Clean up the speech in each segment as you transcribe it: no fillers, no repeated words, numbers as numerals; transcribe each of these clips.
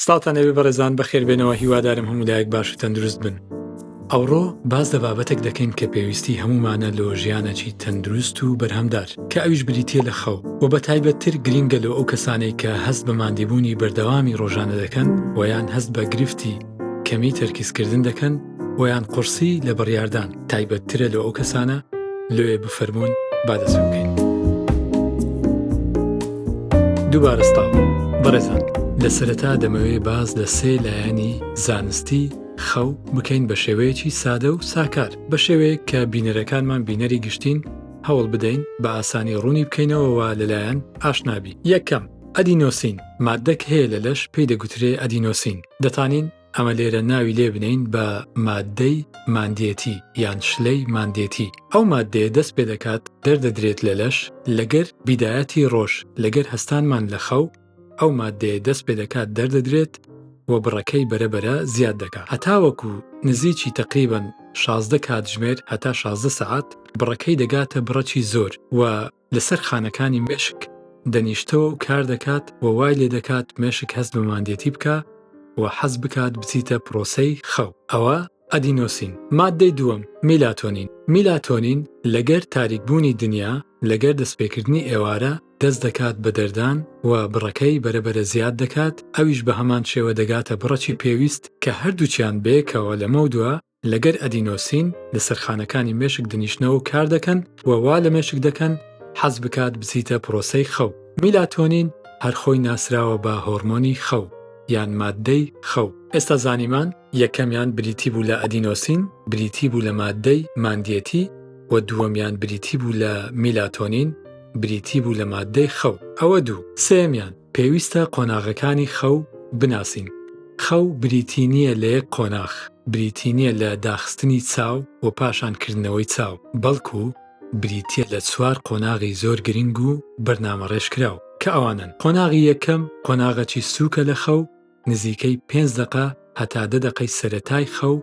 سڵاتان ئەوێ بەڕێزان بەخێربێنەوە، هیوادارم هەموو باش و تەندروست بن. ئەوڕۆ باز لە بابەتێک دەکەین کە پێویستی هەمومانە لە ژیانێکی تەندروست و بەرهەمدار، کە ئەویش بریتیە لە خەو و بە تایبەتتر گرینگە لە ئەو کەسانەی کە هەست بە ماندێبوونی بەردەوامی ڕۆژانە دەکەن و یان هەست بە گرفتی کەمی تەرکیزکردن دەکەن و یان قورسی لە بڕیاردان. تایبەتترە لە ئەو کەسانە لێ بفەرمونون با دەست بکەین. دووبارە ستاو بەڕێزان، لە سەرەتا دەمەوێت باز لە سێ لایەنی زانستی خەو بکەین بە شێوەیەکی سادە و ساکار، بە شێوەیەک کە بینەرەکانمان بینەری گشتین هەوڵ بدەین بە ئاسانی ڕوونی بکەینەوەوە لەلایەن ئاشنابی. یەکەم، ئەدینۆسین ماددەک هەیە لە لەش، پێی دەگوترێ ئەدینۆسین. دەتانین ئەمە لێرە ناوی لێ بنین بە ماددەی ماندێتی یان شلەی ماندێتی. ئەو ماددەیە دەست پێ دەکات دەردەدرێت لە لەش لەگەر بیدایەتی ڕۆژ، لەگەر هەستانمان لە خەو ئەو ماددەیە دەست پێ دەکات دەردەدرێت و بڕەکەی بەرەبەرە زیاد دەکات، هەتاوەکو نزیکی تقریباً 16 کاتژمێر هەتا 16 سەعات بڕەکەی دەگاتە بڕەکی زۆر و لەسەر خانەکانی مێشک دەنیشتەوە و کار دەکات و وای لێ دەکات مێشک هەست بە ماندێتی بکە و حەز بکات بچیتە پرۆسەی خەو. ئەوە ئەدینۆسین. ماددەی دووەم، میلاتۆنین. میلاتۆنین لەگەر تاریکبوونی دنیا، لەگەر دەستپێکردنی ئێوارە دەست دەکات بە دەردان و بڕەکەی بەرەبەرە زیاد دەکات، ئەویش بە هەمان شێوە دەگاتە بڕەکی پێویست کە هەردووچیان بەیەکەوە لەمە دووە لەگەر ئەدینۆسین لە سەرخانەکانی مێشک دەنیشتنەوە و کار دەکەن و وا لە مێشک دەکەن حەز بکات بچیتە پرۆسەی خەو. میلاتۆنین هەرخۆی ناسراوە بە هۆرمۆنی خەو یان ماددەی خەو. ئێستا زانیمان یەکەمیان بریتی بوو لە ئەدینۆسین، بریتی بوو لە ماددەی ماندێتی و دووەمیان بریتی بوو لە میلاتۆنین، بریتی بوو لە ماددەی خەو. ئەوە دوو. سێمیان پێویستە قۆناغەکانی خەو بناسین. خەو بریتی نییە لە یەک قۆناغ، بریتی نییە لە داخستنی چاو و پاشانکردنەوەی چاو، بەڵکو بریتیە لە 4 قۆناغی زۆر گرنگ و بەرنامە ڕێژکراو کە ئەوانن: قۆناغی یەکەم قۆناغەکی سووکە لە خەو، نزیکەی 5 دقە هەتا 10 دقەی سەرەتای خەو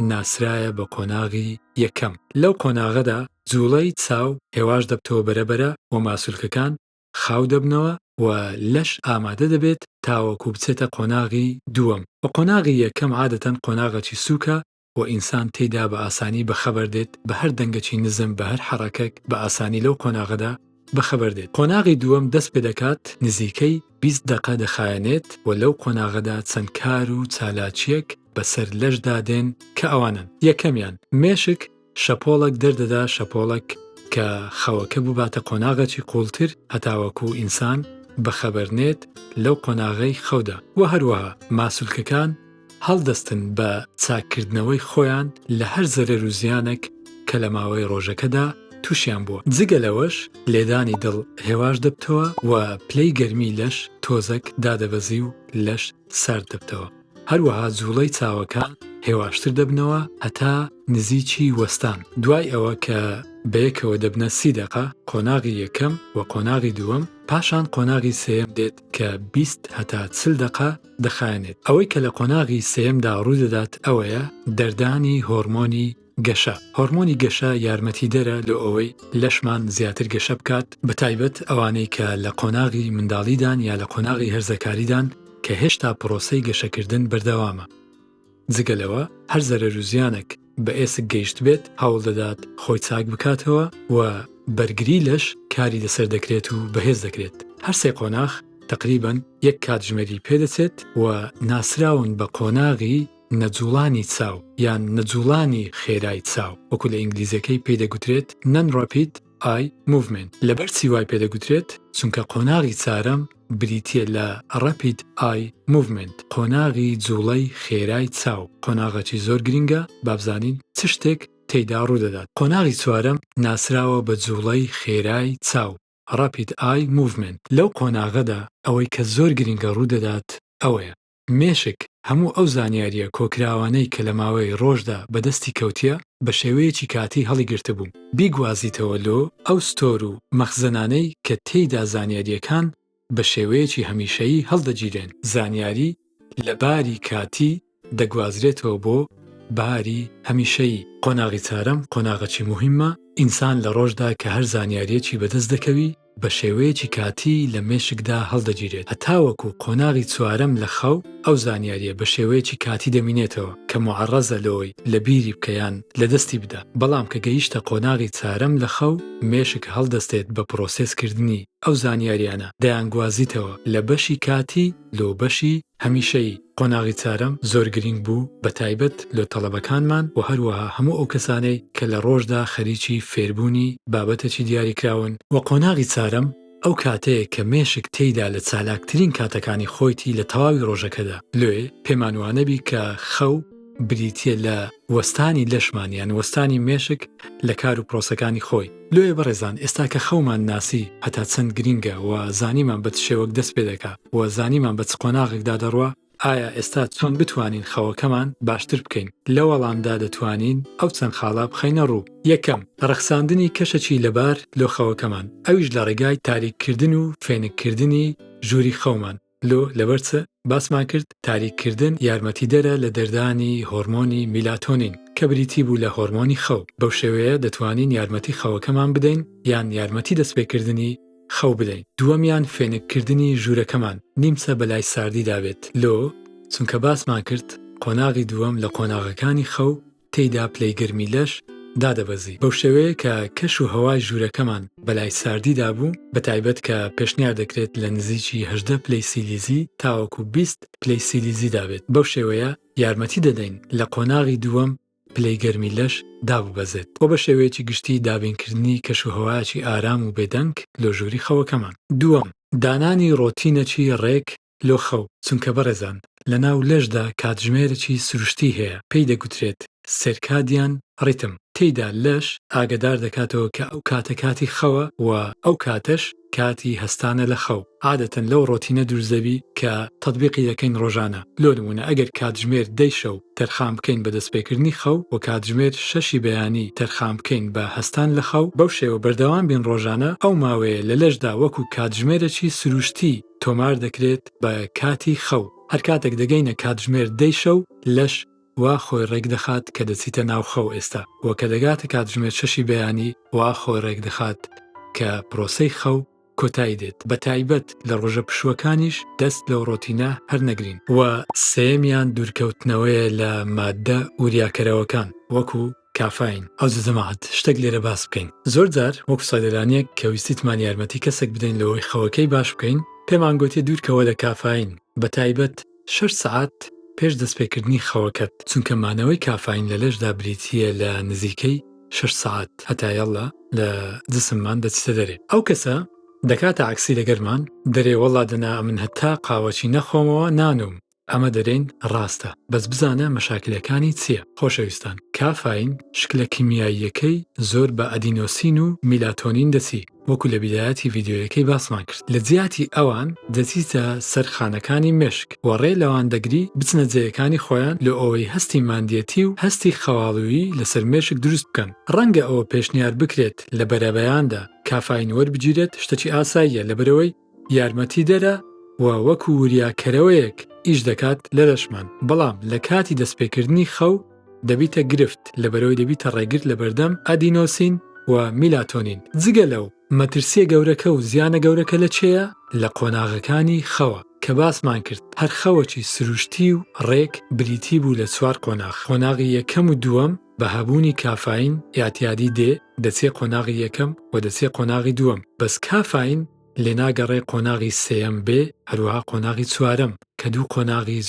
ناسرایە بە قۆناغی یەکەم. لەو قۆناغەدا جوڵەی چاو هێواش دەبتەوە بەرەبەرە و ماسوولکەکان خاو دەبنەوە و لەش ئامادە دەبێت تاوەکو بچێتە قۆناغی دووەم. و قۆناغی یەکەم عادەتەن قۆناغەکی سووکە و ئینسان تێیدا بە ئاسانی بەخەبەر دێت، بە هەر دەنگەکی نزم، بە هەر حەڕەکەک بە ئاسانی لەو قۆناغەدا بەخەبەر دێت. قۆناغی دووەم دەست پێ دەکات نزیکەی 20 دقە دەخایەنێت و لەو قۆناغەدا چەند کار و چالاکیەک بەسەر لەشدا دێن کە ئەوانن: یەکەمیان مێشک شەپۆڵک دەردەدا، شەپۆڵک کە خەوەکە بباتە قۆناغێکی قوڵتر هەتاوەکو ئینسان بەخەبەرنێت لەو قۆناغەی خەودا. و هەروەها ماسوولکەکان هەڵدەستن بە چاککردنەوەی خۆیان لە هەر زەرەر و زیانێک کە لە ماوەی ڕۆژەکەدا تووشیان بووە. جگە لەوەش لێدانی دڵ هێواش دەبتەوە و پلەی گەرمی لەش تۆزەک دادەبەزی و لەش سارد دەبتەوە. هەروەها جوڵەی چاوەکان هێواشتر دەبنەوە هەتا نزیکی وەستان. دوای ئەوە کە بەیەکەوە دەبنە 30 دقە قۆناغی یەکەم و قۆناغی دووەم، پاشان قۆناغی سێم دێت کە 20 هەتا 40 دقە دەخایەنێت. ئەوەی کە لە قۆناغی سێمدا ڕوودەدات ئەوەیە دەردانی هۆرمۆنی گەشە. هۆرمۆنی گەشە یارمەتیدەرە لە ئەوەی لەشمان زیاتر گەشە بکات، بەتایبەت ئەوانەی کە لە قۆناغی منداڵیدان یا لە قۆناغی هەرزەکاریدان کە هێشتا پرۆسەی گەشەکردن بەردەوامە. جگەلەوە هەر زەرەر و زیانێک بە ئێسک گەیشت بێت هەوڵ دەدات خۆی چاک بکاتەوە و بەرگری لەش کاری لەسەر دەکرێت و بەهێز دەکرێت. هەر سێ قۆناغ تقریباً 1 کاتژمێری پێدەچێت و ناسراون بە قۆناغی نەجوڵانی چاو یان نەجوڵانی خێرای چاو، وەکو لە ئینگلیزیەکەی پێدەگوترێت non-rapid eye movement. لەبەر چی وای پێدەگوترێت؟ چونکە قۆناغی چارەم بریتیە لە rapid eye movement، قۆناغی جوڵەی خێرای چاو. قۆناغەکی زۆر گرنگە، بابزانین چ شتێک تێیدا ڕوودەدات. قۆناغی چوارەم ناسراوە بە جوڵەی خێرای چاو، rapid eye movement. لەو قۆناغەدا ئەوەی کە زۆر گرنگە ڕوودەدات ئەوەیە: مێشک هەموو ئەو زانیاریە کۆکراوانەی کە لە ماوەی ڕۆژدا بەدەستی کەوتیە بە شێوەیەکی کاتی هەڵیگرتە بوون، بیگوازیتەوە لۆ ئەو ستۆر و مەخزەنانەی کە تێیدا زانیاریەکان بە شێوەیەکی هەمیشەیی هەڵدەگیرێن. زانیاری لە باری کاتی دەگوازرێتەوە بۆ باری هەمیشەیی. قۆناغی چارەم قۆناغەکی موهیمە. ئینسان لە ڕۆژدا کە هەر زانیاریەکی بەدەست دەکەوی بە شێوەیەکی کاتی لە مێشکدا هەڵدەگیرێت هەتاوەکو قۆناغی چوارەم لە خەو ئەو زانیاریە بە شێوەیەکی کاتی دەمینێتەوە کە معڕەزە لەوەی لە بیری بکەیان لە دەستی بدا بەڵام کە گەیشتە قۆناغی چارەم لە خەو مێشک هەڵدەستێت بە پرۆسێسکردنی ئەو زانیاریانە دەیانگوازیتەوە لە بەشی کاتی لۆ بەشی هەمیشەیی قۆناغی چارەم زۆر گرنگ بوو بە تایبەت لە تەڵەبەکانمان و هەروەها هەموو ئەو کەسانەی کە لە ڕۆژدا خەریکی فێربوونی بابەتێکی دیاریکراون و قۆناغی چارەم ئەو کاتەیە کە مێشک تێیدا لە چالاکترین کاتەکانی خۆیتی لە تەواوی ڕۆژەکەدا لێ پێمانوانەبی کە خەو بریتیە لە وەستانی لەشمانیان وەستانی مێشک لە کار و پرۆسەکانی خۆی لێ بەڕێزان ئێستا کە خەومان ناسی هەتا چەند گرینگە و زانیمان بە شێوەک دەست پێ دەکات و زانیمان بە چ قۆناغێکدا دەڕوە ئایا ئێستا چۆن بتوانین خەوەکەمان باشتر بکەین لە وەڵامدا دەتوانین ئەو چەند خاڵا بخەینە ڕوو یەکەم ڕەخساندنی کەشەکی لەبار لۆ خەوەکەمان ئەویش لە ڕێگای تاریککردن و فێنککردنی ژووری خەومان لۆ لەبەرچە باسمان کرد تاریککردن یارمەتیدەرە لە دەردانی هۆرمۆنی میلاتۆنین کە بریتی بوو لە هۆرمۆنی خەو بەو شێوەیە دەتوانین یارمەتی خەوەکەمان بدەین یان یارمەتی دەستپێکردنی خەو بدەین دووەمیان فێنککردنی ژوورەکەمان نیمچە بەلای ساردی دابێت لۆ چونکە باسمان کرد قۆناغی دووەم لە قۆناغەکانی خەو تێیدا پلەی گەرمی لەش دادەبەزی بەو شێوەیە کە کەش و هەوای ژوورەکەمان بەلای ساردیدا بوو بە تایبەت کە پێشنیار دەکرێت لە نزیکی 18 پلەی سیلیزی تاوەکو 20 پلەی سیلیزی دابێت بەو شێوەیە یارمەتی دەدەین لە قۆناغی دووەم پلەی گەرمی لەش داببەزێت و بە شێوەیەکی گشتی دابینکردنی کەش و هەوایەکی ئارام و بێدەنگ لۆ ژووری خەوەکەمان دووەم دانانی ڕۆتینەکی ڕێک لۆ خەو چونکە بەڕێزان لە ناو لەشدا کاتژمێرێکی سروشتی هەیە پێی دەگوترێت سێرکادیان ڕیتم تێیدا لەش ئاگدار دەکاتەوە کە ئەو کاتە کاتی خەوە و ئەو کاتەش کاتی هەستانە لە خەو عادەتەن لەو ڕۆتینە دوورزەوی کە تەطبیقی دەکەین ڕۆژانە لۆ نمونە ئەگەر کاتژمێر دەی شەو تەرخام بکەین بە دەستپێکردنی خەو و کاتژمێر شەشی بەیانی تەرخام بکەین بە هەستان لە خەو بەو شێوە بەردەوام بین ڕۆژانە ئەو ماوەیە لە لەشدا وەکو کاتژمێرێکی سروشتی تۆمار دەکرێت بە کاتی خەو هەر کاتێک دەگەینە کاتژمێر دەی شەو لەش وا خۆی ڕێک دەخات کە دەچیتە ناو خەو ئێستا وە کە دەگاتە کاتژمێر شەشی بەیانی وا خۆی ڕێک دەخات کە پرۆسەی خەو کۆتایی دێت بە تایبەت لە ڕۆژە پشوەکانیش دەست لەو ڕۆتینە هەر نەگرین و سێمیان دوورکەوتنەوەیە لە ماددە وریاکەرەوەکان وەکو کافاین ئەو زەماعەت شتێک لێرە باس بکەین زۆر جار وەکو سادەرانیەک کە ویستیتمان یارمەتی کەسێک بدەین لەوەی خەوەکەی باش بکەین پێمان گوتێ دوورکەوە لە کافاین بە تایبەت 6 سعات پێش دەستپێکردنی خەوەکەت چونکە مانەوەی کافاین لە لەشدا بریتیە لە نزیکەی 6 سعات هەتایەڵە لە جسممان دەچێتە دەرێ ئەو کەسە دەکاتە عکسی لەگەرمان دەرێ وەڵا دەنا من هەتا قاوەچی نەخۆمەوە نانوم ئەمە دەرێن ڕاستە بەس بزانە مەشاکلەکانی چییە خۆشەویستان کافاین شکلە کیمیاییەکەی زۆر بە ئەدینۆسین و میلاتۆنین دەچی وەکو لە بیدایەتی ڤیدیۆیەکەی باسمان کرد لە جیاتی ئەوان دەچیتە سەر خانەکانی مشک و ڕێ لەوان دەگری بچنە جێیەکانی خۆیان لە ئەوەی هەستی ماندیەتی و هەستی خەواڵویی لەسەر مێشک دروست بکەن ڕەنگە ئەوە پێشنیار بکرێت لە بەرەبەیاندا کافاین وەربگیرێت شتێکی ئاساییە لەبەرەوەی یارمەتی دەرە و وەکو وریاکەرەوەیەک ئیش دەکات لە لەشمان بەڵام لە کاتی دەستپێکردنی خەو دەبیتە گرفت لەبەرەوەی دەبیتە ڕێگرت لە بەردەم ئەدینۆسین و میلاتۆنین جگە لەو مەترسیە گەورەکە و زیانە گەورەکە لە چێیە لە قۆناغەکانی خەوە کە باسمان کرد هەر خەوەکی سروشتی و ڕێک بریتی بوو لە 4 قۆناغ قۆناغی یەکەم و دووەم بە هەبوونی کافاین ئاعتیادی دێ دەچێ قۆناغی یەکەم و دەچێ قۆناغی دووەم بەس کافاین لێ ناگەڕێ قۆناغی سێەم بێ هەروەها قۆناغی چوارەم کە دوو قۆناغی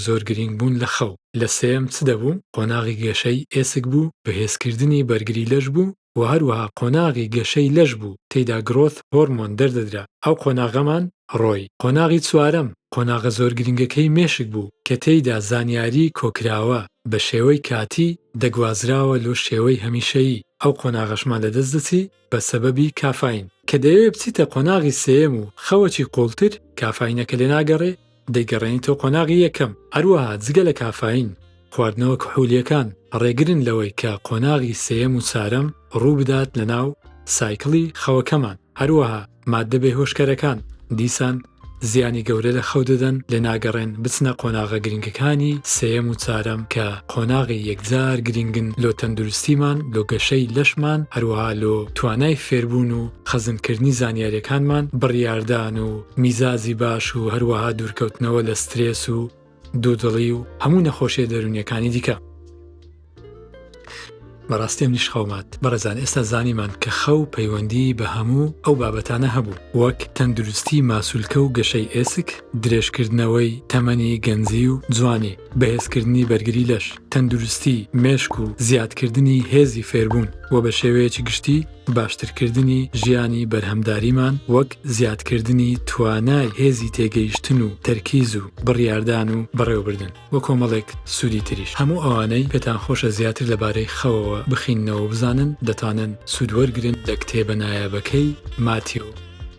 زۆر گرنگ بوون لە خەو لە سێەم چ دەبوو قۆناغی گەشەی ئێسک بوو بەهێزکردنی بەرگری لەش بوو و هەروەها قۆناغی گەشەی لەش بوو تێیدا گرۆث هۆرمۆن دەردەدرا ئەو قۆناغەمان ڕۆی قۆناغی چوارەم قۆناغە زۆر گرنگەکەی مێشک بوو کە تێیدا زانیاری کۆکراوە بە شێوەی کاتی دەگوازراوە لۆ شێوەی هەمیشەیی ئەو قۆناغەشمان لەدەست دەچی بە سەبەبی کافاین کە دەیەوێ بچیتە قۆناغی سێم و خەوەکی قوڵتر کافاینەکە لێ ناگەڕێ دەیگەڕێنیتەوە قۆناغی یەکەم هەروەها جگە لە کافاین خواردنەوە کحولیەکان ڕێگرن لەوەی کە قۆناغی سێم و چارەم ڕوو بدات لە ناو سایکڵی خەوەکەمان هەروەها ماددە بێهۆشکەرەکان دیسان زیانی گەورە لە خەو دەدەن لێ ناگەڕێن بچنە قۆناغە گرنگەکانی سێیەم و چارەم کە قۆناغی یەکجار گرنگن لۆ تەندروستیمان، لۆ گەشەی لەشمان، هەروەها لۆ توانای فێربوون و خەزمکردنی زانیاریەکانمان، بڕیاردان و میزازی باش و هەروەها دوورکەوتنەوە لە سترێس و دوودڵی و هەموو نەخۆشیە دەرونیەکانی دیکە. بەڕاستیم نیش خەومات بەڕێزان ئێستا زانیمان کە خەو پەیوەندی بە هەموو ئەو بابەتانە هەبوو، وەک تەندروستی ماسوولکە و گەشەی ئێسک، درێژکردنەوەی تەمەنی گەنجی و جوانی، بەهێزکردنی بەرگری لەش، تەندروستی مێشک و زیادکردنی هێزی فێربوون و بە شێوەیەکی گشتی باشترکردنی ژیانی بەرهەمداریمان، وەک زیادکردنی توانای هێزی تێگەیشتن و تەرکیز و بڕیاردان و بەڕێوەبردن و کۆمەڵێک سوودی تریش. هەموو ئەوانەی پێتان خۆشە زیاتر لەبارەی خەوەوە بخینەوە بزانن دەتانن سوود وەرگرن لە کتێبە نایابەکەی ماتیۆ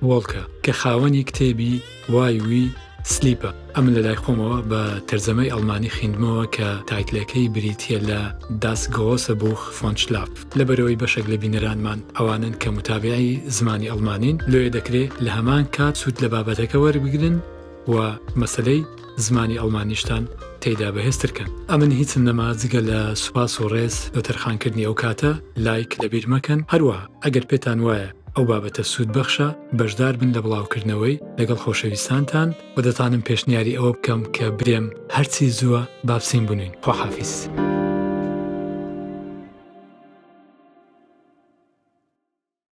وۆڵکە کە خاوەنی کتێبی وایوی سلیپە. ئەم لە لای خۆمەوە بە تەرجەمەی ئەڵمانی خوێندمەوە کە تایتلەکەی بریتیە لە داس گۆسە بوخ فۆن شلاف. لەبەرەوەی بەشێک لە بینەرانمان ئەوانن کە متابعی زمانی ئەڵمانین، لێ دەکرێت لە هەمان کات سوود لە بابەتەکە وەربگرن و مەسەلەی زمانی ئەڵمانیشتان تێیدا بەهێزترکەن. ئەمن هیچم نەما جگە لە سوپاس و ڕێز بە تەرخانکردنی ئەو کاتە لایک لەبیر مەکەن. هەروەها ئەگەر پێتان وایە ئەو بابەتە سوود بەخشە، بەشدار بن لە بڵاوکردنەوەی لەگەڵ خۆشەویستانتان و دەتانم پێشنیاری ئەوە بکەم کە برێم هەرچی زووە بابسین بنوین. خواحافیز.